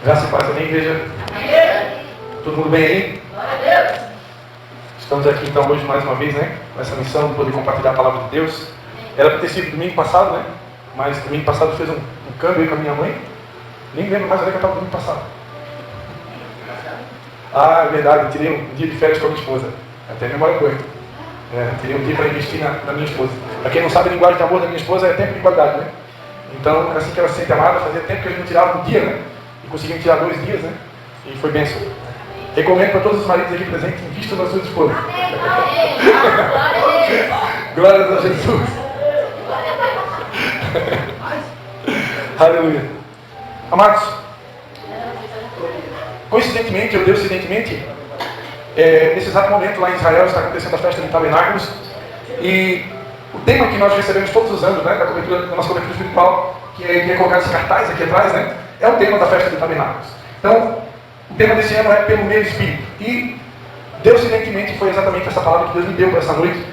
Graça e paz, amém, igreja? Todo mundo bem aí? Estamos aqui então hoje mais uma vez, né? Nessa missão de poder compartilhar a palavra de Deus. Era para ter sido domingo passado, né? Mas domingo passado fez um câmbio aí com a minha mãe. Nem lembro mais onde é que eu estava domingo passado. Ah, é verdade, eu tirei um dia de férias com a minha esposa. Até memória boa. Tirei um dia para investir na minha esposa. Para quem não sabe, a linguagem de amor da minha esposa é tempo de qualidade, né? Então, era assim que ela se sente amada, fazia tempo que a gente não tirava um dia, né? E conseguimos tirar 2 dias, né? E foi bênção. Recomendo para todos os maridos aqui presentes, invistam nas suas esposas. Glórias a Jesus. Aleluia. Amados, coincidentemente, ou deucidentemente, nesse exato momento lá em Israel está acontecendo a festa de Tabernáculos. E o tema que nós recebemos todos os anos, né, da nossa cobertura espiritual, que é colocado esses cartazes aqui atrás, né, é o tema da festa de Tabernáculos. Então, o tema desse ano é pelo meu Espírito. E, deucidentemente, foi exatamente essa palavra que Deus me deu para essa noite.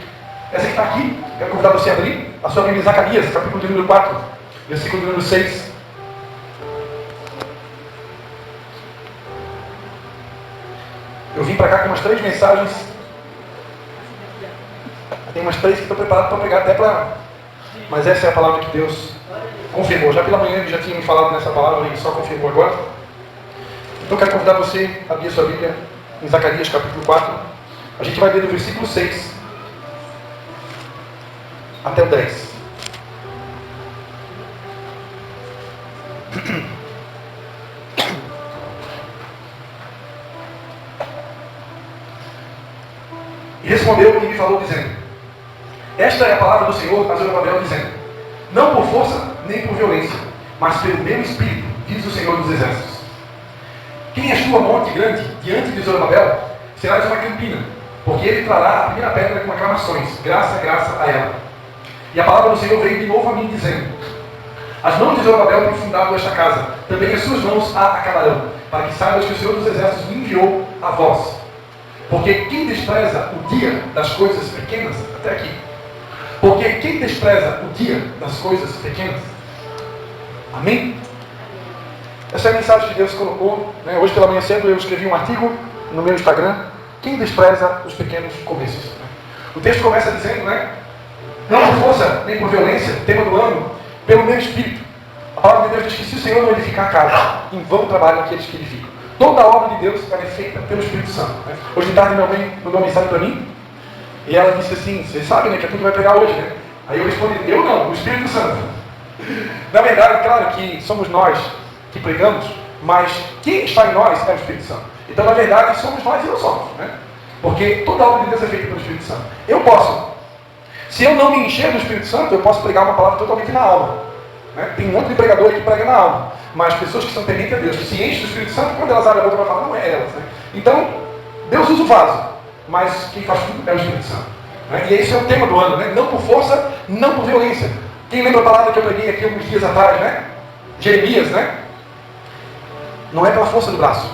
Essa que está aqui, quero convidar você a abrir a sua Bíblia em Zacarias, capítulo de número 4, versículo de número 6. Eu vim para cá com umas 3 mensagens. Tem umas 3 que estou preparado para pregar até para... Mas essa é a palavra que Deus confirmou. Já pela manhã ele já tinha me falado nessa palavra e só confirmou agora. Então quero convidar você a abrir a sua Bíblia em Zacarias capítulo 4. A gente vai ler do versículo 6 até o 10. E respondeu e me falou dizendo: esta é a palavra do Senhor a Zorobabel dizendo: não por força nem por violência, mas pelo meu espírito, diz o Senhor dos Exércitos. Quem és tu, a monte grande, diante de Zorobabel, serás uma campina, porque ele trará a primeira pedra com aclamações, graça, graça a ela. E a palavra do Senhor veio de novo a mim dizendo: as mãos de Zorobabel têm fundado esta casa, também as suas mãos a acabarão, para que saibas que o Senhor dos Exércitos me enviou a vós. Porque quem despreza o dia das coisas pequenas, até aqui, porque quem despreza o dia das coisas pequenas, amém? Essa é a mensagem que Deus colocou, né? Hoje pela manhã cedo eu escrevi um artigo no meu Instagram: quem despreza os pequenos começos. O texto começa dizendo, né? Não por força nem por violência, tema do ano, pelo meu espírito. A palavra de Deus diz que se o Senhor não edificar a casa, em vão trabalham aqueles que edificam. Toda a obra de Deus é feita pelo Espírito Santo, né? Hoje de tarde minha mãe mandou uma mensagem para mim e ela disse assim: você sabe, né, que é tudo que vai pregar hoje, né? Aí eu respondi: eu não, o Espírito Santo. Na verdade, claro que somos nós que pregamos, mas quem está em nós é o Espírito Santo. Então, na verdade, somos nós e não somos, né? Porque toda a obra de Deus é feita pelo Espírito Santo. Eu posso, se eu não me encher do Espírito Santo, eu posso pregar uma palavra totalmente na alma, né? Tem um monte de pregador que prega na alma, mas pessoas que são tementes a Deus, que se enchem do Espírito Santo, quando elas abrem a boca para falar, não é elas, né? Então, Deus usa o vaso, mas quem faz tudo é o Espírito Santo, né? E esse é o tema do ano, né? Não por força, não por violência. Quem lembra a palavra que eu preguei aqui alguns dias atrás, né? Jeremias, né? Não é pela força do braço.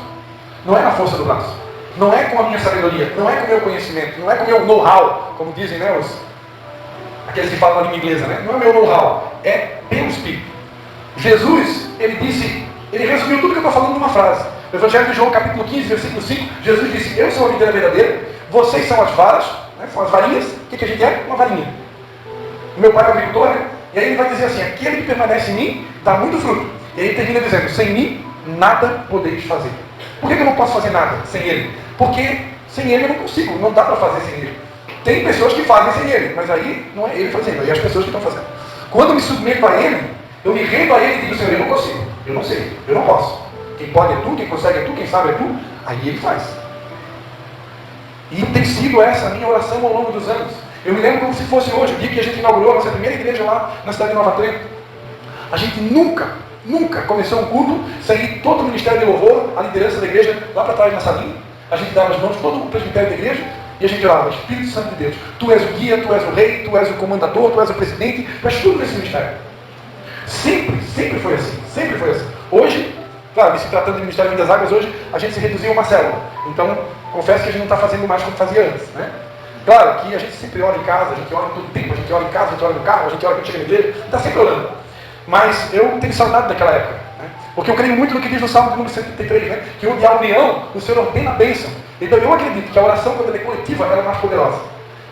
Não é na força do braço. Não é com a minha sabedoria. Não é com o meu conhecimento. Não é com o meu know-how, como dizem, né, aqueles que falam a língua inglesa, né? Não é o meu know-how. É pelo Espírito. Jesus, ele resumiu tudo que eu estou falando numa frase. No Evangelho de João, capítulo 15, versículo 5, Jesus disse: eu sou a videira verdadeira, vocês são as varas, né? São as varinhas. O que a gente é? Uma varinha. O meu pai é o agricultor, né? E aí ele vai dizer assim: aquele que permanece em mim dá muito fruto. E aí ele termina dizendo: sem mim nada podeis fazer. Por que eu não posso fazer nada sem ele? Porque sem ele eu não consigo, não dá para fazer sem ele. Tem pessoas que fazem sem ele, mas aí não é ele fazendo, aí é as pessoas que estão fazendo. Quando eu me submeto a ele, eu me rendo a ele e digo: Senhor, eu não consigo, eu não sei, eu não posso. Quem pode é tu, quem consegue é tu, quem sabe é tu. Aí ele faz. E tem sido essa a minha oração ao longo dos anos. Eu me lembro como se fosse hoje, o dia que a gente inaugurou a nossa primeira igreja lá na cidade de Nova Trento. A gente nunca começou um culto sem ir todo o ministério de louvor, a liderança da igreja lá para trás na salinha. A gente dava as mãos, todo o presbitério da igreja, e a gente orava: Espírito Santo de Deus, tu és o guia, tu és o rei, tu és o comandador, tu és o presidente, tu és tudo nesse ministério. Sempre foi assim, sempre foi assim. Hoje, claro, se tratando do Ministério Vidas Águas, hoje a gente se reduziu a uma célula. Então, confesso que a gente não está fazendo mais como fazia antes, né? Claro que a gente sempre ora em casa, a gente ora todo tempo, a gente ora em casa, a gente ora no carro, a gente ora quando chega na igreja, está sempre orando. Mas eu tenho saudade daquela época, né? Porque eu creio muito no que diz no Salmo número 133, né? Que onde há união, o Senhor ordena a bênção. Então eu acredito que a oração, quando ela é coletiva, ela é mais poderosa.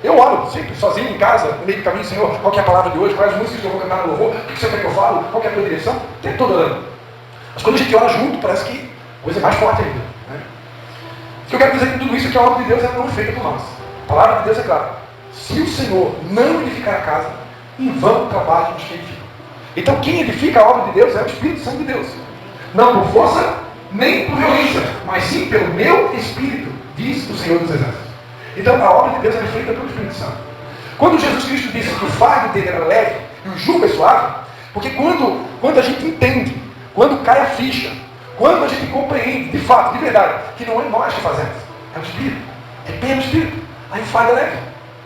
Eu oro sempre, sozinho, em casa, no meio do caminho, Senhor, qual que é a palavra de hoje? Quais as músicas que eu vou cantar no louvor? O que você quer que eu falo? Qual que é a tua direção? Tem todo orando. Mas quando a gente ora junto, parece que a coisa é mais forte ainda. Né? O que eu quero dizer com tudo isso é que a obra de Deus ela não é feita por nós. A palavra de Deus é clara. Se o Senhor não edificar a casa, em vão trabalham os que edificam. Então quem edifica a obra de Deus é o Espírito Santo de Deus. Não por força, nem por violência, mas sim pelo meu Espírito, diz o Senhor dos Exércitos. Então a obra de Deus é feita pelo Espírito Santo. Quando Jesus Cristo disse que o fardo dele era leve e o jugo é suave, porque quando a gente entende, quando cai a ficha, quando a gente compreende, de fato, de verdade, que não é nós que fazemos, é o Espírito, é pelo Espírito, aí o fardo é leve,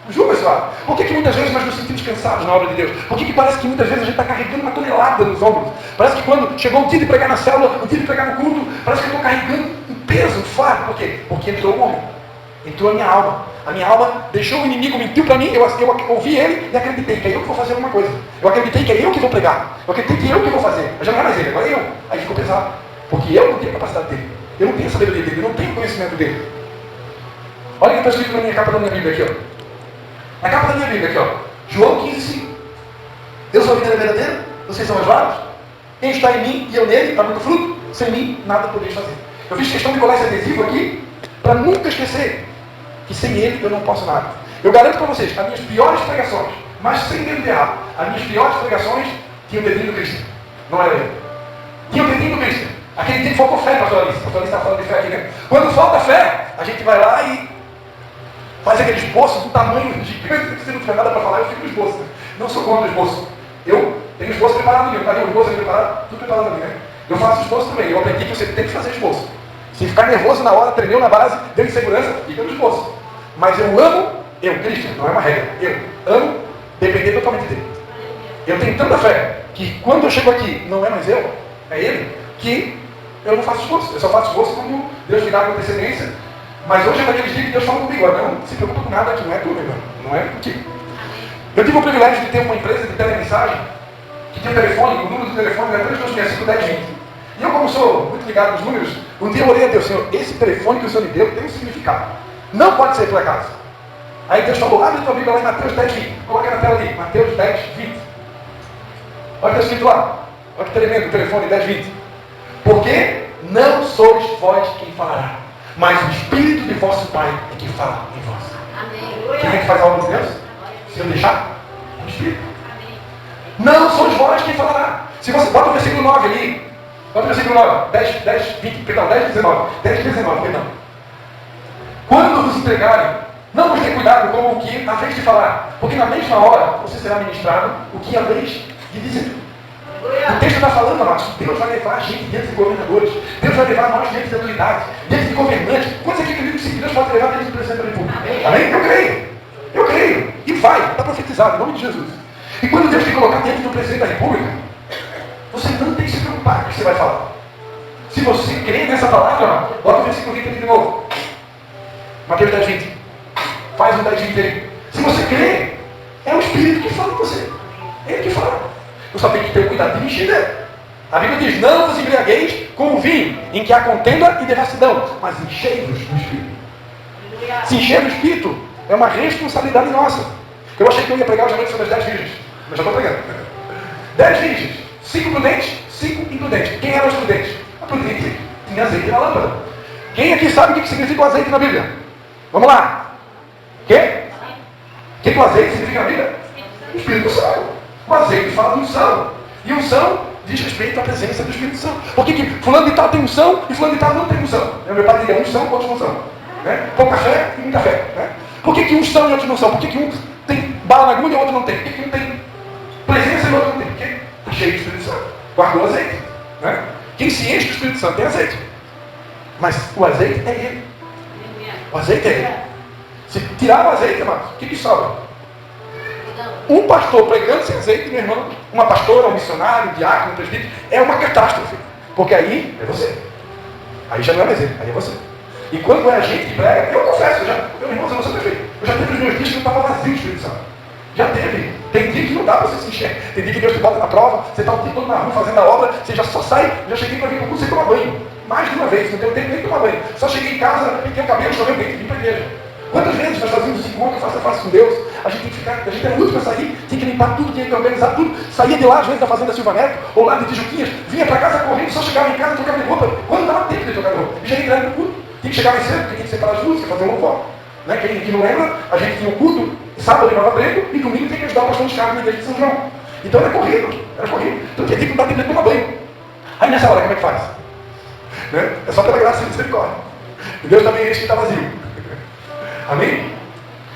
o jugo é suave. Por que muitas vezes nós nos sentimos cansados na obra de Deus? Por que parece que muitas vezes a gente está carregando uma tonelada nos ombros? Parece que quando chegou o dia de pregar na célula, o dia de pregar no culto, parece que eu estou carregando um peso, um fardo. Por quê? Porque entrou o homem. Entrou a minha alma. A minha alma deixou o inimigo, mentiu para mim, eu ouvi ele e acreditei que é eu que vou fazer alguma coisa. Eu acreditei que é eu que vou pregar. Eu acreditei que é eu que vou fazer. Mas já não é mais ele, agora é eu. Aí ficou pesado. Porque eu não tenho a capacidade dele. Eu não tenho a sabedoria dele. Eu não tenho o conhecimento dele. Olha o que está escrito na minha capa da minha Bíblia aqui, ó. Na capa da minha Bíblia aqui, ó. João 15:5. Eu sou a videira verdadeira, vocês são as varas. Quem está em mim e eu nele, está muito fruto. Sem mim, nada podeis fazer. Eu fiz questão de colar esse adesivo aqui, para nunca esquecer que sem ele eu não posso nada. Eu garanto para vocês, as minhas piores pregações, mas sem medo de errar, as minhas piores pregações tinham o dedinho do Cristo. Não era eu. Tinha o dedinho do Cristo. Aquele dia que faltou fé, pastor Alice. Pastor Alice está falando de fé aqui, né? Quando falta fé, a gente vai lá e faz aquele esboço do tamanho gigante, que você não tiver nada para falar, eu fico no esboço. Né? Não sou contra o esboço. Eu tenho esboço preparado ali. Cadê o esboço preparado? Tudo preparado ali, né? Eu faço esboço também. Eu aprendi que você tem que fazer esboço. Se ficar nervoso na hora, tremeu na base, deu insegurança, fica no esboço. Mas eu amo, Cristian, não é uma regra. Eu amo depender totalmente dele. Eu tenho tanta fé que quando eu chego aqui, não é mais eu, é ele, que eu não faço esboço. Eu só faço esboço quando Deus me dá com antecedência. Mas hoje é daqueles dias que Deus fala comigo. Não se preocupa com nada, que não é tu, meu irmão. Não é contigo. Eu tive o privilégio de ter uma empresa de telemensagem que tinha um telefone, o número do telefone era 3265 1020. E eu, como sou muito ligado nos números, um dia eu orei a Deus, Senhor, esse telefone que o Senhor me deu tem um significado. Não pode ser por acaso. Aí Deus falou, abre tua Bíblia lá em Mateus 10:20. Coloca na tela ali, Mateus 10:20. Olha o que está escrito lá. Olha que tremendo o telefone 10:20. Porque não sois vós quem falará, mas o Espírito de vosso Pai é quem fala em vós. Amém. Quem é que faz a obra de Deus? Se eu deixar? O Espírito. Amém. Não sois vós quem falará. Se você bota o versículo 9 ali, bota o versículo 9, 10:19. Quando vos entregarem, não vos dê cuidado com o que a vez de falar, porque na mesma hora você será ministrado o que a vez de dizer. O texto está falando, amados, Deus vai levar a gente diante de governadores, Deus vai levar nós diante de autoridades, diante de governantes. Quantos aqui acreditam que Deus pode levar diante do presidente da República? Amém? Eu creio. E vai, está profetizado, em nome de Jesus. E quando Deus te colocar diante do presidente da República, você não tem que se preocupar com o que você vai falar. Se você crê nessa palavra, bota o versículo 20 aqui de novo. Mateus 10:20. Faz um 10:20 aí. Se você crê, é o Espírito que fala com você. É Ele que fala. Eu só tenho que ter cuidado de encher dele. A Bíblia diz, não vos embriagueis com o vinho, em que há contenda e devassidão, mas enchei-vos do Espírito. Se encher do Espírito é uma responsabilidade nossa. Eu achei que eu ia pregar hoje à noite sobre as 10 virgens, mas já estou pregando. 10 virgens, 5 prudentes, 5 imprudentes. Quem eram os prudentes? A prudente tinha azeite na lâmpada. Quem aqui sabe o que significa o azeite na Bíblia? Vamos lá. O que o azeite significa na Bíblia? O Espírito Santo. O azeite fala de unção. E unção diz respeito à presença do Espírito Santo. Por que fulano de tal tem unção e fulano de tal não tem unção? Meu pai dizia unção contra unção. Né? Pouca fé e muita fé. Né? Por que unção e outro não unção? Por que um tem bala na agulha e o outro não tem? Por que um tem presença e o outro não tem? Porque está cheio do Espírito Santo. Guardou azeite. Né? Quem se enche do Espírito Santo tem azeite. Mas o azeite é ele. O azeite é ele. Se tirar o azeite, irmão, o que sobra? Um pastor pregando sem azeite, meu irmão, uma pastora, um missionário, um diácono, um presbítero, é uma catástrofe. Porque aí é você. Aí já não é mais ele, aí é você. E quando é a gente que prega, eu confesso, meu irmão, eu não sou perfeito. Eu já teve os meus dias que eu estava vazio do Espírito Santo. Já teve. Tem dia que não dá para você se encher. Tem dia que Deus te bota na prova, você está o dia todo na rua fazendo a obra, você já só sai, já cheguei para vir para o curso sem tomar banho. Mais de uma vez, não tenho tempo nem de tomar banho. Só cheguei em casa, pintei o cabelo, choveu bem e vim para a igreja. Quantas vezes nós fazíamos esse encontro face a face com Deus? A gente tem que ficar, a gente é muito para sair, tem que limpar tudo, tem que organizar tudo. Saía de lá, às vezes, da fazenda Silva Neto, ou lá de Tijuquinhas, vinha para casa correndo, só chegava em casa, trocava de roupa. Quando dava tempo de trocar de roupa? E já ia direto no culto. Tinha que chegar mais cedo, porque tinha que separar as músicas, fazer um louvor. Né? Quem não lembra, a gente tinha um culto, sábado em Nova Brego, e domingo tem que ajudar o pastor de carro na igreja de São João. Então era corrido. Então tinha que dar tempo de tomar banho. Aí nessa hora, como é que faz? Né? É só pela graça e misericórdia. E Deus também enche que está vazio. Amém?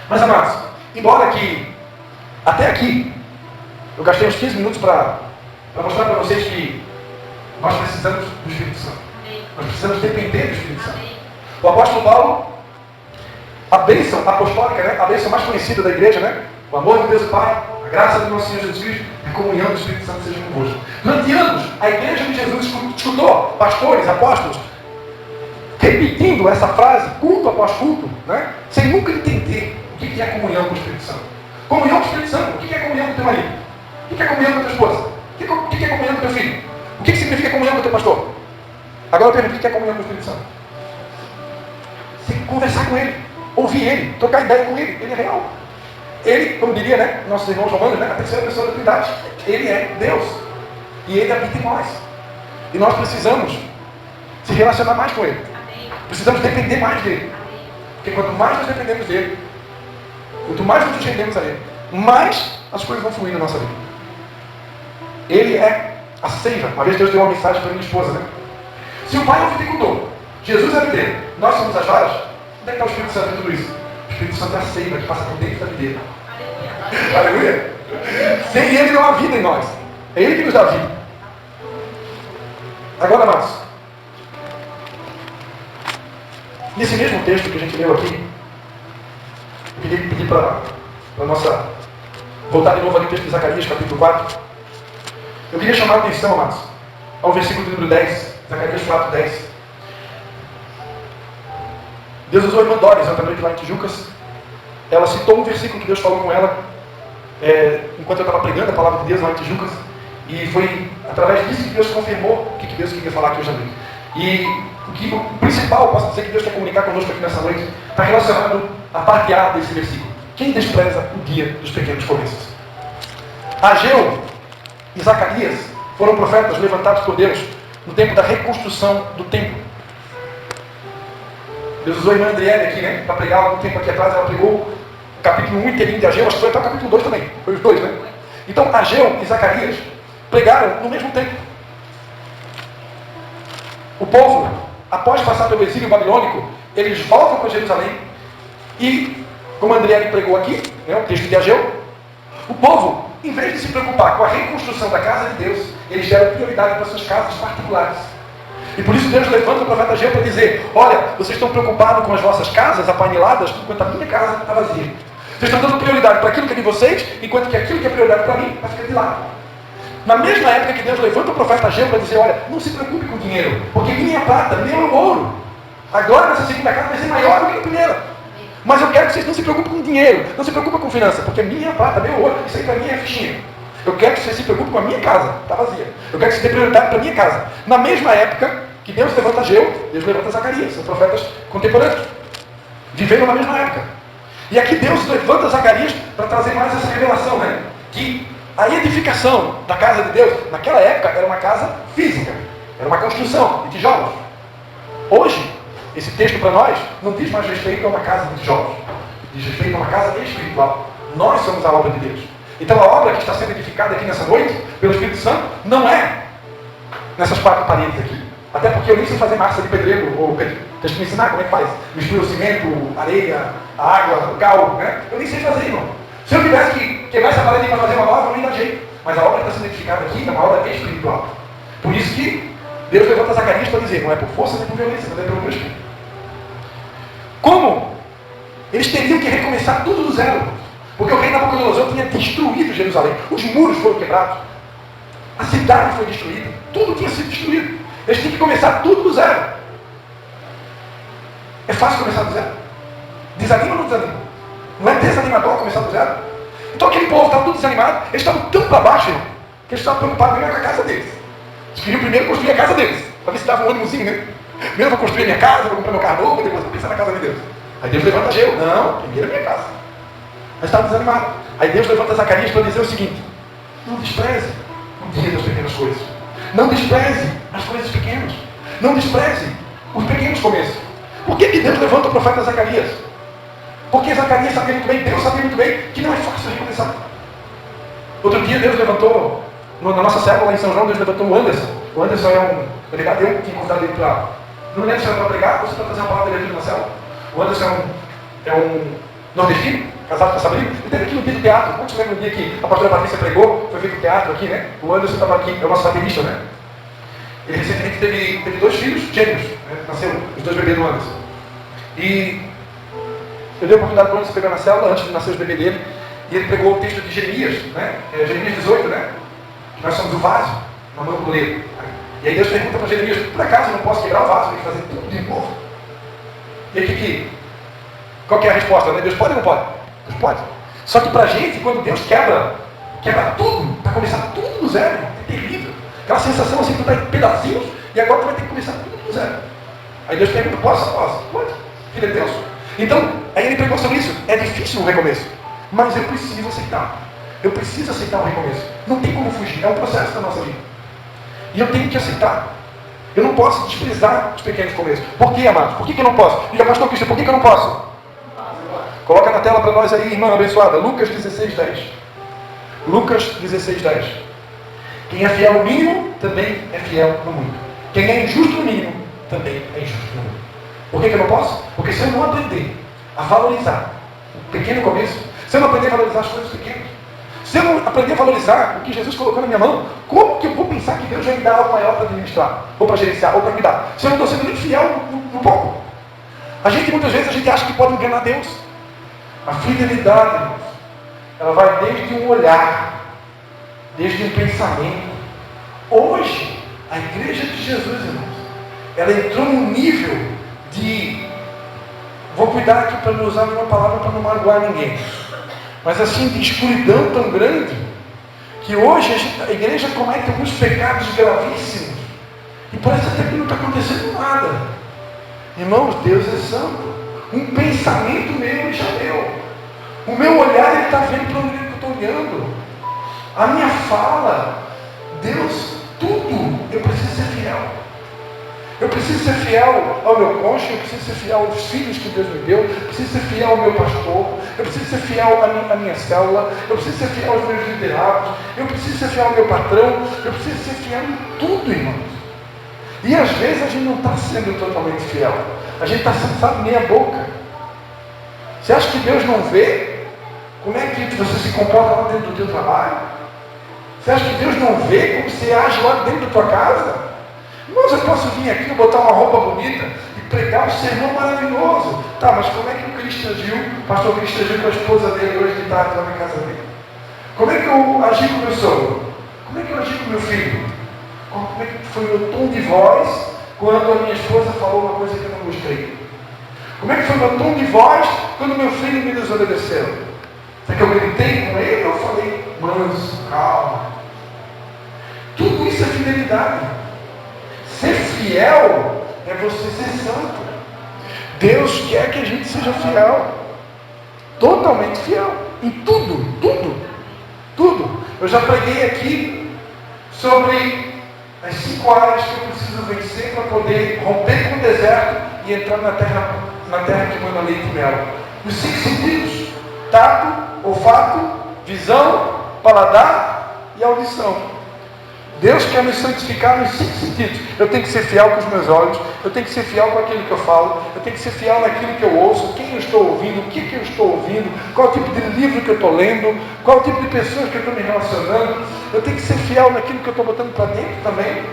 Mas amados, embora que até aqui eu gastei uns 15 minutos para mostrar para vocês que nós precisamos do Espírito Santo. Nós precisamos depender do Espírito Santo. O apóstolo Paulo, a bênção apostólica, né? A bênção mais conhecida da igreja, né? O amor de Deus e Pai, a graça do nosso Senhor Jesus Cristo, a comunhão do Espírito Santo seja convosco. Durante anos, a igreja de Jesus escutou pastores, apóstolos, repetindo essa frase, culto após culto, né? Sem nunca entender o que é a comunhão com o Espírito Santo. Comunhão com o Espírito Santo, o que é a comunhão com o teu marido? O que é a comunhão com a tua esposa? O que é a comunhão com o teu filho? O que significa a comunhão com o teu pastor? Agora eu pergunto, o que é a comunhão com o Espírito Santo? Você conversar com ele, ouvir ele, trocar ideia com ele, ele é real. Ele, como diria, né, nossos irmãos romanos, né, a terceira pessoa da Trindade, ele é Deus. E ele habita em nós. E nós precisamos se relacionar mais com ele. Precisamos depender mais dele. Porque quanto mais nós dependemos dele, quanto mais nós nos rendemos a ele, mais as coisas vão fluir na nossa vida. Ele é a seiva. Uma vez Deus deu uma mensagem para minha esposa, né? Se o Pai é o viticultor, Jesus é o videiro, nós somos as varas, onde é que está o Espírito Santo em tudo isso? O Espírito Santo é a seiva que passa por dentro da videira. Aleluia! Sem ele não há vida em nós. É ele que nos dá vida. Agora, amados, nesse mesmo texto que a gente leu aqui, eu queria pedir para nossa... voltar de novo ali no texto de Zacarias, capítulo 4. Eu queria chamar a atenção, amados, ao versículo número 10, Zacarias 4, 10. Deus usou a irmã Doris, exatamente lá em Tijucas. Ela citou um versículo que Deus falou com ela, enquanto eu estava pregando a palavra de Deus lá em Tijucas. E foi através disso que Deus confirmou o que Deus queria falar aqui hoje à noite. E o principal, posso dizer que Deus quer comunicar conosco aqui nessa noite, está relacionado à parte A desse versículo. Quem despreza o dia dos pequenos começos? Ageu e Zacarias foram profetas levantados por Deus no tempo da reconstrução do templo. Deus usou a irmã Adriele aqui, né, para pregar algum tempo aqui atrás. Ela pregou o capítulo 1 inteirinho de Ageu, acho que foi até o capítulo 2 também. Foi os dois, né? Então, Ageu e Zacarias pregaram no mesmo tempo. O povo, após passar pelo exílio babilônico, eles voltam para Jerusalém e, como a Adriele pregou aqui, né, o texto de Ageu, o povo, em vez de se preocupar com a reconstrução da casa de Deus, eles deram prioridade para suas casas particulares. E por isso Deus levanta o profeta Ageu para dizer: olha, vocês estão preocupados com as vossas casas apaneladas, enquanto a minha casa está vazia. Vocês estão dando prioridade para aquilo que é de vocês, enquanto que aquilo que é prioridade para mim vai ficar de lado. Na mesma época que Deus levanta o profeta Ageu para dizer: olha, não se preocupe com o dinheiro, porque minha é prata, meu é ouro. Agora nessa segunda casa vai ser maior do que a primeira. Mas eu quero que vocês não se preocupem com dinheiro, não se preocupem com finança, porque minha é prata, meu ouro, isso aí para mim é fichinha. Eu quero que vocês se preocupem com a minha casa, está vazia. Eu quero que vocês dêem prioridade para a minha casa. Na mesma época que Deus levanta Ageu, Deus levanta Zacarias, são profetas contemporâneos. Viveram na mesma época. E aqui Deus levanta Zacarias para trazer mais essa revelação, né? Que a edificação da casa de Deus, naquela época, era uma casa física. Era uma construção de tijolos. Hoje, esse texto para nós não diz mais respeito a uma casa de tijolos. Diz respeito a uma casa espiritual. Nós somos a obra de Deus. Então a obra que está sendo edificada aqui nessa noite, pelo Espírito Santo, não é nessas 4 paredes aqui. Até porque eu nem sei fazer massa de pedreiro, ou tens que me ensinar como é que faz. Mistura o cimento, areia, a água, o cal, né? Eu nem sei fazer, irmão. Se eu tivesse que quebrar essa parede para fazer uma nova, eu nem dá jeito. Mas a obra que está sendo edificada aqui é uma obra espiritual. Por isso que Deus levanta Zacarias para dizer: não é por força nem por violência, mas é pelo meu Espírito. Como? Eles teriam que recomeçar tudo do zero. Porque o rei Nabucodonosor tinha destruído Jerusalém. Os muros foram quebrados. A cidade foi destruída. Tudo tinha sido destruído. Eles tinham que começar tudo do zero. É fácil começar do zero? Desanima ou não desanima? Não é desanimador começar do zero? Então aquele povo estava tudo desanimado, eles estavam tão para baixo, irmão, que eles estavam preocupados primeiro com a casa deles. Eles queriam primeiro construir a casa deles, para ver se dava um ânimozinho, né? Primeiro eu vou construir a minha casa, vou comprar meu carro novo, depois vou pensar na casa de Deus. Aí Deus levanta Ageu, não, primeiro a minha casa. Mas estavam desanimados. Aí Deus levanta Zacarias para dizer o seguinte: não despreze o dia das pequenas coisas. Não despreze as coisas pequenas. Não despreze os pequenos começos. Por que Deus levanta o profeta Zacarias? Porque Zacarias sabia muito bem, Deus sabia muito bem que não é fácil recomeçar. Outro dia Deus levantou, na nossa célula lá em São João, Deus levantou o Anderson. O Anderson é um delegado, eu tinha convidado ele para... Não lembro se era para pregar ou se para fazer uma palavra dele aqui na célula. O Anderson é um nordestino, casado com a Sabrina. Ele teve aqui no dia do teatro. Quantos lembram do dia que a pastora Patrícia pregou? Foi feito teatro aqui, né? O Anderson estava aqui, é o nosso baterista, né? Ele recentemente teve 2 filhos gêmeos, né? Nasceram os 2 bebês do Anderson. E eu dei a oportunidade para o Anderson pegar na célula antes de nascer os bebês dele. E ele pregou o texto de Jeremias, né? Jeremias 18, né? Que nós somos o vaso na mão do goleiro. E aí Deus pergunta para Jeremias: por acaso eu não posso quebrar o vaso, tem que fazer tudo de novo? E aí qual que é a resposta? Né? Deus pode ou não pode? Deus pode. Só que para a gente, quando Deus quebra tudo, para começar tudo do zero, é terrível. Aquela sensação assim que tu está em pedacinhos e agora tu vai ter que começar tudo do zero. Aí Deus pergunta: posso? Pode. Filho de Deus. Então, aí ele pregou sobre isso. É difícil o recomeço, mas eu preciso aceitar. Eu preciso aceitar o recomeço. Não tem como fugir, é um processo da nossa vida. E eu tenho que aceitar. Eu não posso desprezar os pequenos começos. Por que, amados? Por que eu não posso? Diga, pastor Cristian, por que eu não posso? Coloca na tela para nós aí, irmã abençoada. Lucas 16:10. Lucas 16:10. Quem é fiel no mínimo, também é fiel no muito. Quem é injusto no mínimo, também é injusto no muito. Por que eu não posso? Porque se eu não aprender a valorizar o pequeno começo, se eu não aprender a valorizar as coisas pequenas, se eu não aprender a valorizar o que Jesus colocou na minha mão, como que eu vou pensar que Deus vai me dar algo maior para administrar, ou para gerenciar, ou para cuidar? Se eu não estou sendo nem fiel no pouco. Muitas vezes a gente acha que pode enganar Deus. A fidelidade, irmãos, ela vai desde um olhar, desde um pensamento. Hoje, a igreja de Jesus, irmãos, ela entrou num nível de... Vou cuidar aqui para não usar nenhuma palavra para não magoar ninguém. Mas assim, de escuridão tão grande, que hoje a igreja comete alguns pecados gravíssimos, e parece até que não está acontecendo nada. Irmãos, Deus é santo. Um pensamento meu ele já deu. O meu olhar ele está vendo para onde eu estou olhando. A minha fala, Deus, tudo, eu preciso ser fiel. Eu preciso ser fiel ao meu cônjuge, eu preciso ser fiel aos filhos que Deus me deu, eu preciso ser fiel ao meu pastor, eu preciso ser fiel à minha célula, eu preciso ser fiel aos meus liderados, eu preciso ser fiel ao meu patrão, eu preciso ser fiel em tudo, irmãos. E às vezes a gente não está sendo totalmente fiel. A gente está sendo, sabe, meia boca. Você acha que Deus não vê como é que você se comporta lá dentro do teu trabalho? Você acha que Deus não vê como você age lá dentro da tua casa? Irmãos, eu posso vir aqui, botar uma roupa bonita e pregar um sermão maravilhoso. Tá, mas como é que o Cristian Gil, o pastor Cristian Gil com a esposa dele hoje de tarde lá na casa dele? Como é que eu agi com o meu sogro? Como é que eu agi com o meu filho? Como é que foi o meu tom de voz quando a minha esposa falou uma coisa que eu não gostei? Como é que foi o meu tom de voz quando meu filho me desobedeceu? Será que eu gritei com ele ou eu falei, manso, calma? Tudo isso é fidelidade. Ser fiel é você ser santo. Deus quer que a gente seja fiel. Totalmente fiel. Em tudo, tudo, tudo. Eu já preguei aqui sobre as 5 áreas que eu preciso vencer para poder romper com o deserto e entrar na terra que manda leite e mel. Os 5 sentidos: tato, olfato, visão, paladar e audição. Deus quer me santificar nos 5 sentidos. Eu tenho que ser fiel com os meus olhos, eu tenho que ser fiel com aquilo que eu falo, eu tenho que ser fiel naquilo que eu ouço, quem eu estou ouvindo, o que eu estou ouvindo, qual o tipo de livro que eu estou lendo, qual o tipo de pessoas que eu estou me relacionando. Eu tenho que ser fiel naquilo que eu estou botando para dentro também,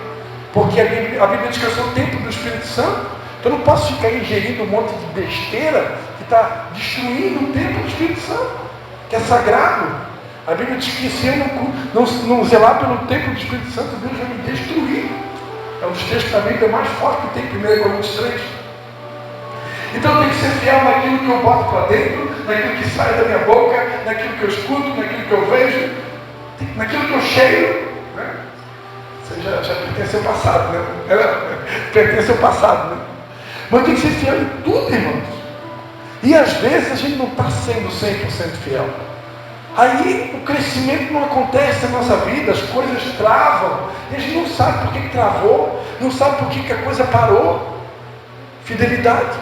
porque a Bíblia diz que eu sou o templo do Espírito Santo. Então eu não posso ficar ingerindo um monte de besteira que está destruindo o templo do Espírito Santo, que é sagrado. A Bíblia diz que se eu não zelar pelo templo do Espírito Santo, Deus vai me destruir. É um dos textos também que é mais forte que tem, 1 Coríntios 3. Então eu tenho que ser fiel naquilo que eu boto para dentro, naquilo que sai da minha boca, naquilo que eu escuto, naquilo que eu vejo, naquilo que eu cheiro. Né? Você já pertence ao passado, né? Pertence ao passado, né? Mas tem que ser fiel em tudo, irmãos. E às vezes a gente não está sendo 100% fiel. Aí o crescimento não acontece na nossa vida, as coisas travam, e a gente não sabe por que travou, não sabe por que a coisa parou. Fidelidade.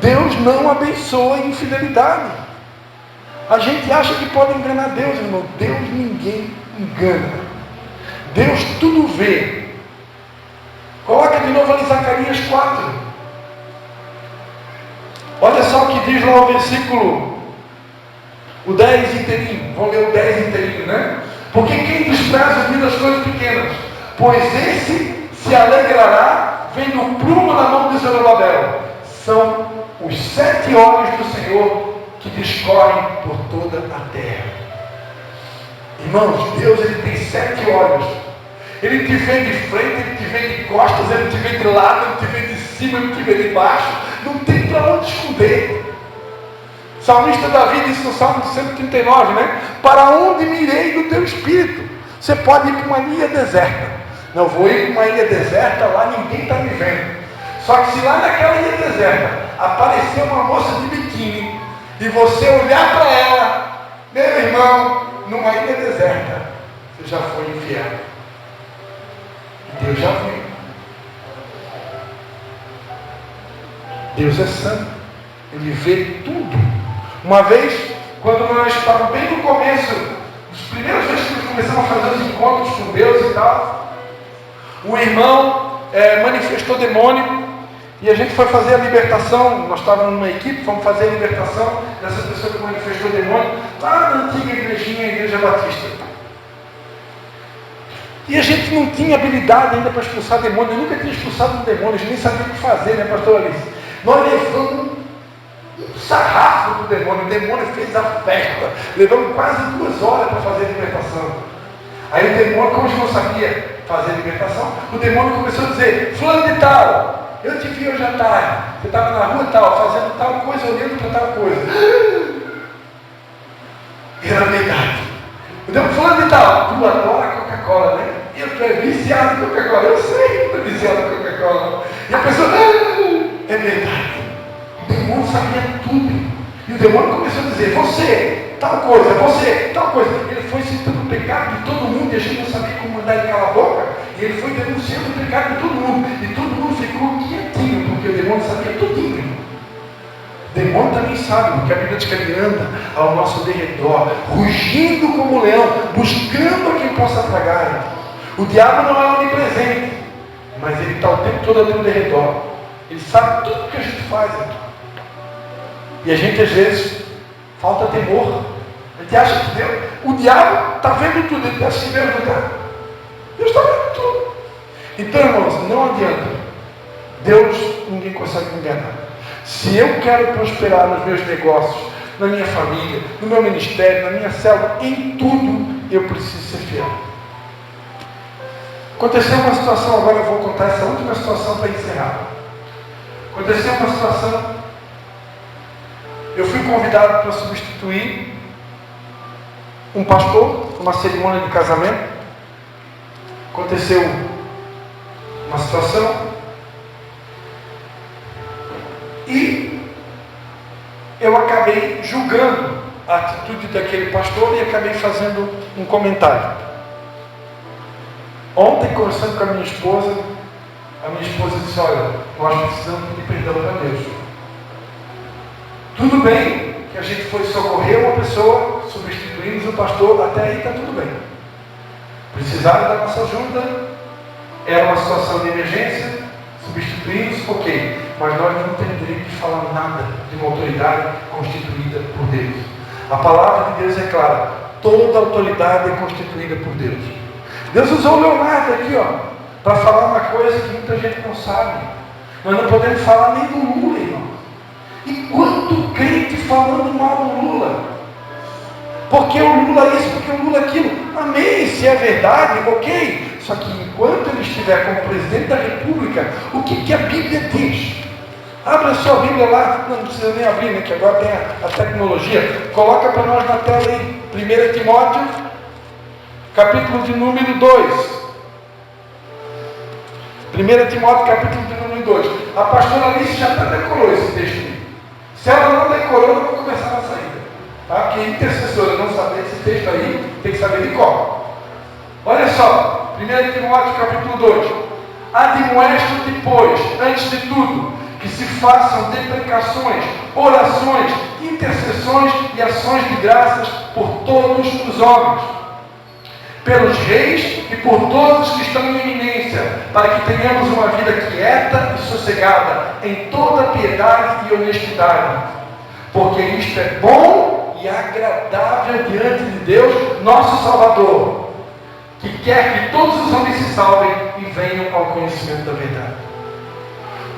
Deus não abençoa infidelidade. A gente acha que pode enganar Deus, irmão. Deus ninguém engana. Deus tudo vê. Coloca de novo ali Zacarias 4. Olha só o que diz lá o versículo, o 10 inteirinho. Vamos ler o 10 inteirinho, né? Porque quem despreza ouvir as coisas pequenas, pois esse se alegrará vendo o prumo na mão de Zorobabel. São os 7 olhos do Senhor que discorrem por toda a terra. Irmãos, Deus ele tem 7 olhos. Ele te vê de frente, ele te vê de costas, ele te vê de lado, ele te vê de cima, ele te vê de baixo. Não tem para onde esconder. O salmista Davi disse no Salmo 139, né? Para onde me irei do teu espírito? Você pode ir para uma ilha deserta. Não, vou ir para uma ilha deserta, lá ninguém está me vendo. Só que se lá naquela ilha deserta aparecer uma moça de biquíni e você olhar para ela, meu irmão, numa ilha deserta, você já foi infiel. Deus já viu. Deus é santo. Ele vê tudo. Uma vez, quando nós estávamos bem no começo, os primeiros vezes que nós começamos a fazer os encontros com Deus e tal, o irmão manifestou demônio e a gente foi fazer a libertação. Nós estávamos numa equipe, fomos fazer a libertação dessa pessoa que manifestou demônio lá na antiga igrejinha, a Igreja Batista. E a gente não tinha habilidade ainda para expulsar demônio. Eu nunca tinha expulsado um demônio, a gente nem sabia o que fazer, né, pastor Alice? Nós levamos um sarrafo do demônio. O demônio fez a festa. Levamos quase 2 horas para fazer a libertação. Aí o demônio, como a gente não sabia fazer a libertação, o demônio começou a dizer: fulano de tal, eu te vi hoje à tarde, você estava na rua tal, fazendo tal coisa, olhando para tal coisa. Era verdade. O demônio, fulano de tal, tu adora Coca-Cola, né? Tu é viciado em Coca-Cola. Eu sei que tu é viciado em Coca-Cola. E a pessoa, é verdade. O demônio sabia tudo. E o demônio começou a dizer: você, tal coisa, você, tal coisa. Ele foi citando o pecado de todo mundo e a gente não sabia como mandar ele calar a boca. E ele foi denunciando o pecado de todo mundo. E todo mundo ficou quietinho, porque o demônio sabia tudinho. O demônio também sabe, porque a Bíblia diz que ele anda ao nosso derredor, rugindo como um leão, buscando a quem possa tragar. O diabo não é onipresente, mas ele está o tempo todo ali no derredor. Ele sabe tudo o que a gente faz. E a gente às vezes falta temor. A gente acha que Deus, o diabo está vendo tudo, ele está se vendo lugar. Deus está vendo tudo. Então, irmãos, não adianta. Deus ninguém consegue me enganar. Se eu quero prosperar nos meus negócios, na minha família, no meu ministério, na minha célula, em tudo, eu preciso ser fiel. Aconteceu uma situação, agora eu vou contar essa última situação para encerrar. Aconteceu uma situação, eu fui convidado para substituir um pastor, numa cerimônia de casamento. Aconteceu uma situação e eu acabei julgando a atitude daquele pastor e acabei fazendo um comentário. Ontem, conversando com a minha esposa disse: olha, nós precisamos pedir perdão para Deus. Tudo bem que a gente foi socorrer uma pessoa, substituímos o pastor, até aí está tudo bem. Precisaram da nossa ajuda, era uma situação de emergência, substituímos, ok. Mas nós não temos direito de falar nada de uma autoridade constituída por Deus. A palavra de Deus é clara: toda autoridade é constituída por Deus. Deus usou o Leonardo aqui, para falar uma coisa que muita gente não sabe. Nós não podemos falar nem do Lula, irmão. E quanto crente falando mal do Lula? Porque o Lula isso, porque o Lula aquilo. Amém, se é verdade, ok. Só que enquanto ele estiver como presidente da República, o que a Bíblia diz? Abre a sua Bíblia lá, não precisa nem abrir, né, que agora tem a tecnologia. Coloca para nós na tela aí, 1 Timóteo, capítulo de número 2. 1 Timóteo, capítulo de número 2. A pastora Alice já até decorou esse texto aqui. Se ela não decorou, eu vou começar na saída. Tá? Porque intercessora não saber esse texto aí, tem que saber de cor. Olha só, 1 Timóteo, capítulo 2. Admoesto-te, pois, antes de tudo, que se façam deprecações, orações, intercessões e ações de graças por todos os homens, pelos reis e por todos que estão em eminência, para que tenhamos uma vida quieta e sossegada, em toda piedade e honestidade, porque isto é bom e agradável diante de Deus, nosso Salvador, que quer que todos os homens se salvem e venham ao conhecimento da verdade.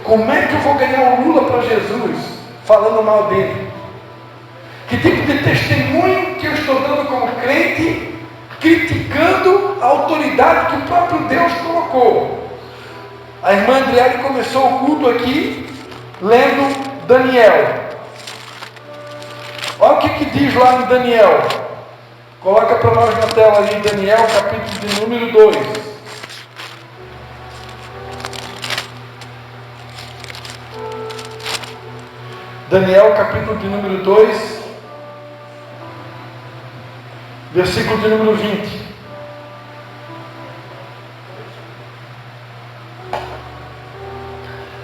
Como é que eu vou ganhar o Lula para Jesus falando mal dele? Que tipo de testemunho que eu estou dando como crente, criticando a autoridade que o próprio Deus colocou? A irmã Adriele começou o culto aqui lendo Daniel. Olha o que diz lá em Daniel. Coloca para nós na tela ali, Daniel, capítulo de número 2. Daniel, capítulo de número 2, versículo de número 20.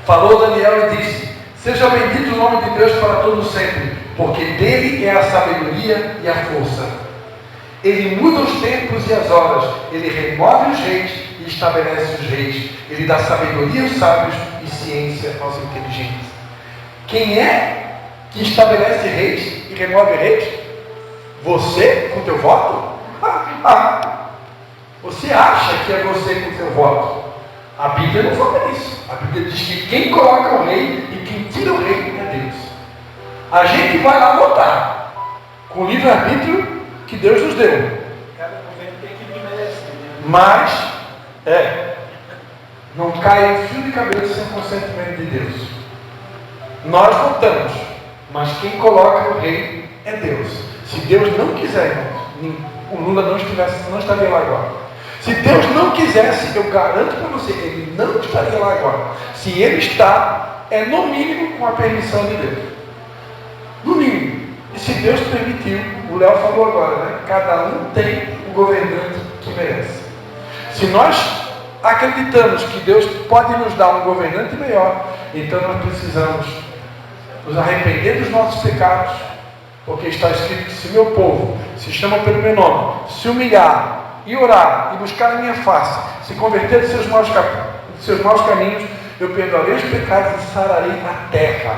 Falou Daniel e disse: seja bendito o nome de Deus para todo sempre, porque dele é a sabedoria e a força. Ele muda os tempos e as horas, ele remove os reis e estabelece os reis. Ele dá sabedoria aos sábios e ciência aos inteligentes. Quem é que estabelece reis e remove reis? Você com teu voto? Você acha que é você com teu voto? A Bíblia não fala isso. A Bíblia diz que quem coloca o rei e quem tira o rei é Deus. A gente vai lá votar com o livre-arbítrio que Deus nos deu. Cada governo tem que me merecer. Mas, não cai um fio de cabelo sem o consentimento de Deus. Nós votamos, mas quem coloca o rei é Deus. Se Deus não quiser, irmãos, o Lula não estaria lá agora. Se Deus não quisesse, eu garanto para você, ele não estaria lá agora. Se ele está, é no mínimo com a permissão de Deus. No mínimo. E se Deus permitiu, o Léo falou agora, né? Cada um tem o governante que merece. Se nós acreditamos que Deus pode nos dar um governante melhor, então nós precisamos nos arrepender dos nossos pecados, porque está escrito que se meu povo se chama pelo meu nome, se humilhar e orar e buscar a minha face, se converter dos seus maus caminhos, eu perdoarei os pecados e sararei a terra.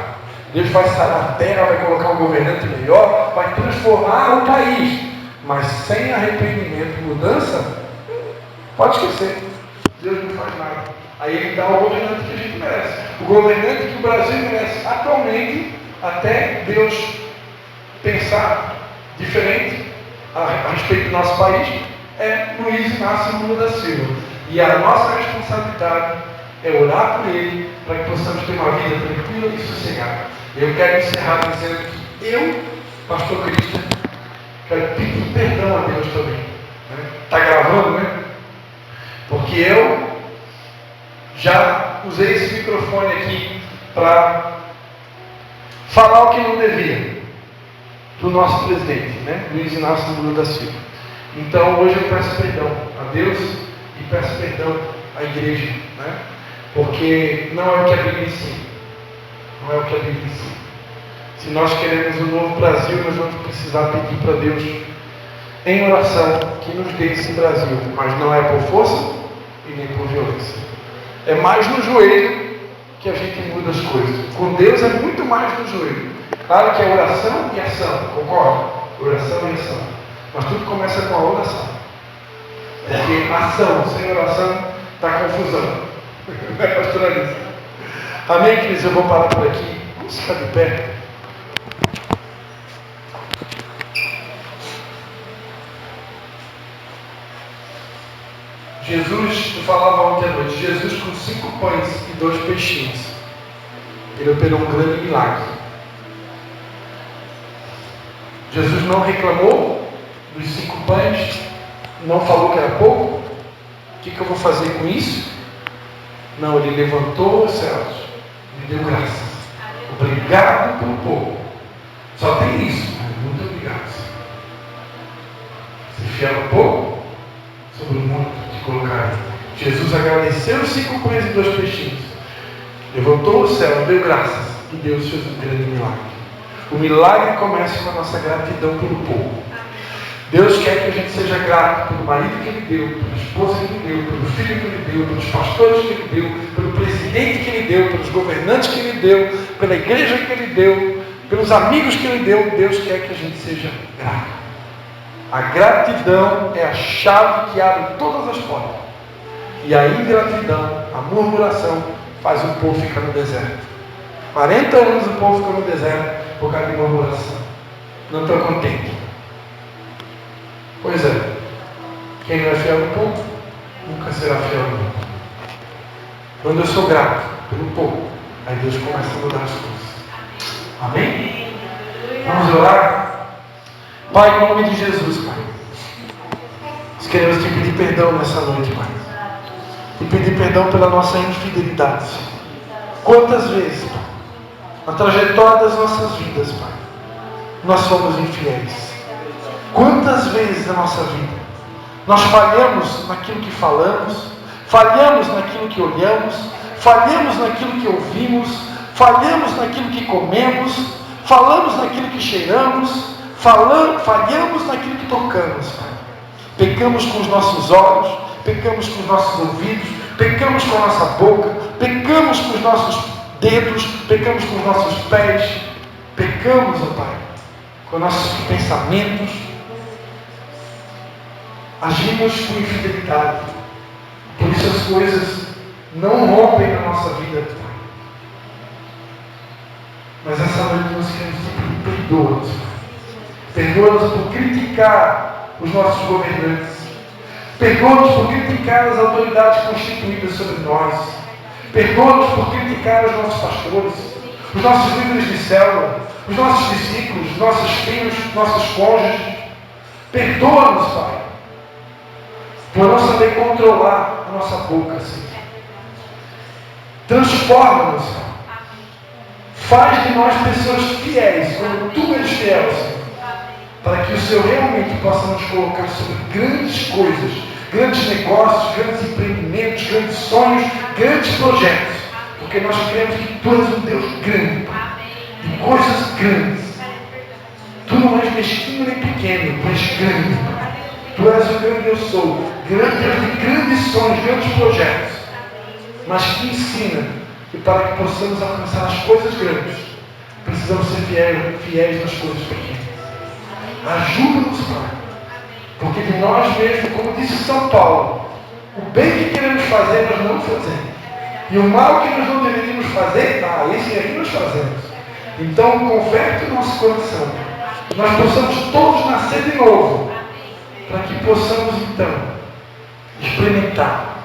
Deus vai sarar a terra, vai colocar um governante melhor, vai transformar o país. Mas sem arrependimento e mudança, pode esquecer. Deus não faz nada. Aí ele dá o governante que a gente merece. O governante que o Brasil merece atualmente, até Deus pensar diferente a respeito do nosso país, é Luiz Inácio Lula da Silva. E a nossa responsabilidade é orar por ele, para que possamos ter uma vida tranquila e sossegada. Eu quero encerrar dizendo que eu, pastor Cristian, quero pedir perdão a Deus também. Está gravando, né? Porque eu já usei esse microfone aqui para falar o que não devia do nosso presidente, né? Luiz Inácio Lula da Silva. Então hoje eu peço perdão a Deus e peço perdão à igreja, né? Porque não é o que a Bíblia ensina. Não é o que a Bíblia ensina. Se nós queremos um novo Brasil, nós vamos precisar pedir para Deus em oração que nos dê esse Brasil. Mas não é por força e nem por violência. É mais no joelho que a gente muda as coisas. Com Deus é muito mais no joelho. Claro que é oração e ação, concorda? Oração e ação. Mas tudo começa com a oração. Porque ação sem oração está confusão. Não é, pastor Alice? Amém, queridos? Eu vou parar por aqui. Vamos ficar de pé. Jesus, eu falava ontem à noite, Jesus com 5 pães e 2 peixinhos. Ele operou um grande milagre. Jesus não reclamou dos 5 pães, não falou que era pouco. O que eu vou fazer com isso? Não, ele levantou os céus, me deu graças. Obrigado pelo pouco. Só tem isso. Muito obrigado. Se fiel um pouco, sobre o muito te colocarei. Jesus agradeceu os 5 pães e 2 peixinhos. Levantou o céu, deu graças. E Deus fez um grande milagre. O milagre começa com a nossa gratidão pelo pouco. Deus quer que a gente seja grato pelo marido que Ele deu, pela esposa que Ele deu, pelo filho que Ele deu, pelos pastores que Ele deu, pelo presidente que Ele deu, pelos governantes que Ele deu, pela igreja que Ele deu, pelos amigos que Ele deu. Deus quer que a gente seja grato. A gratidão é a chave que abre todas as portas. E a ingratidão, a murmuração, faz o povo ficar no deserto. 40 anos o povo ficou no deserto por causa de murmuração. Não estou contente. Pois é, quem não é fiel no pouco, nunca será fiel no muito. Quando eu sou grato pelo pouco, aí Deus começa a mudar as coisas. Amém? Vamos orar? Pai, em nome de Jesus, Pai, nós queremos te pedir perdão nessa noite, Pai. Te pedir perdão pela nossa infidelidade. Quantas vezes, Pai, na trajetória das nossas vidas, Pai, nós somos infiéis. Quantas vezes na nossa vida nós falhamos naquilo que falamos, falhamos naquilo que olhamos, falhamos naquilo que ouvimos, falhamos naquilo que comemos, falamos naquilo que cheiramos, falhamos naquilo que tocamos, Pai. Pecamos com os nossos olhos, pecamos com os nossos ouvidos, pecamos com a nossa boca, pecamos com os nossos dedos, pecamos com os nossos pés, pecamos, ó Pai, com nossos pensamentos. Agimos com infidelidade. Por isso as coisas não rompem na nossa vida, Pai. Mas essa noite nós queremos te pedir perdoa-nos, Pai. Perdoa-nos por criticar os nossos governantes. Perdoa-nos por criticar as autoridades constituídas sobre nós. Perdoa-nos por criticar os nossos pastores, os nossos líderes de célula, os nossos discípulos, nossos filhos, nossos cônjuges. Perdoa-nos, Pai, por não saber controlar a nossa boca, Senhor. Transforma-nos, Senhor. Faz de nós pessoas fiéis, como Tu és fiel, Senhor. Para que o Senhor realmente possa nos colocar sobre grandes coisas, grandes negócios, grandes empreendimentos, grandes sonhos, grandes projetos. Porque nós cremos que Tu és um Deus grande, Pai. De coisas grandes. Tu não és mesquinho nem pequeno, Tu és grande, Pai. Tu és o grande eu sou, grandes sonhos, grandes projetos, mas que ensina que para que possamos alcançar as coisas grandes, precisamos ser fiéis nas coisas pequenas. Ajuda-nos, Pai, porque de nós mesmos, como disse São Paulo, o bem que queremos fazer, nós não fazemos, e o mal que nós não deveríamos fazer, esse aí nós fazemos. Então, converte o nosso coração, que nós possamos todos nascer de novo, para que possamos então experimentar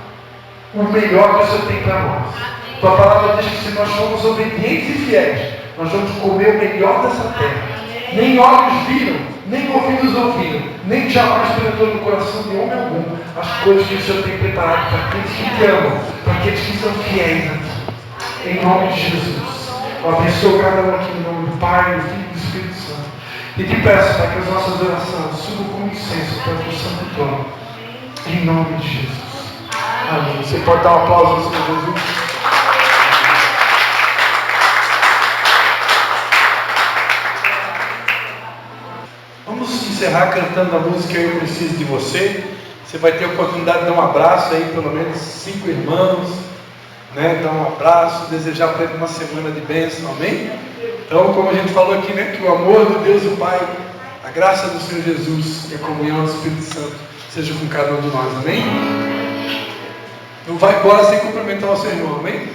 o melhor que o Senhor tem para nós. Tua palavra diz que se nós formos obedientes e fiéis, nós vamos comer o melhor dessa terra. Nem olhos viram, nem ouvidos ouviram, nem jamais penetrou no coração de homem algum as coisas que o Senhor tem preparado para aqueles que te amam, para aqueles que são fiéis a Ti. Em nome de Jesus. Eu abençoo cada um aqui em nome do Pai, do Filho e do Espírito Santo. E te peço, Pai, que as nossas orações subam como incenso para o Santo Trono. Em nome de Jesus. Amém. Você pode dar um aplauso ao Senhor Jesus? Vamos encerrar cantando a música Eu Preciso de Você. Você vai ter a oportunidade de dar um abraço aí, pelo menos 5 irmãos, né? Dar um abraço, desejar para ele uma semana de bênção. Amém? Então, como a gente falou aqui, né, que o amor de Deus o Pai, a graça do Senhor Jesus e a comunhão do Espírito Santo seja com cada um de nós, amém? Não vai embora sem cumprimentar o seu irmão, amém?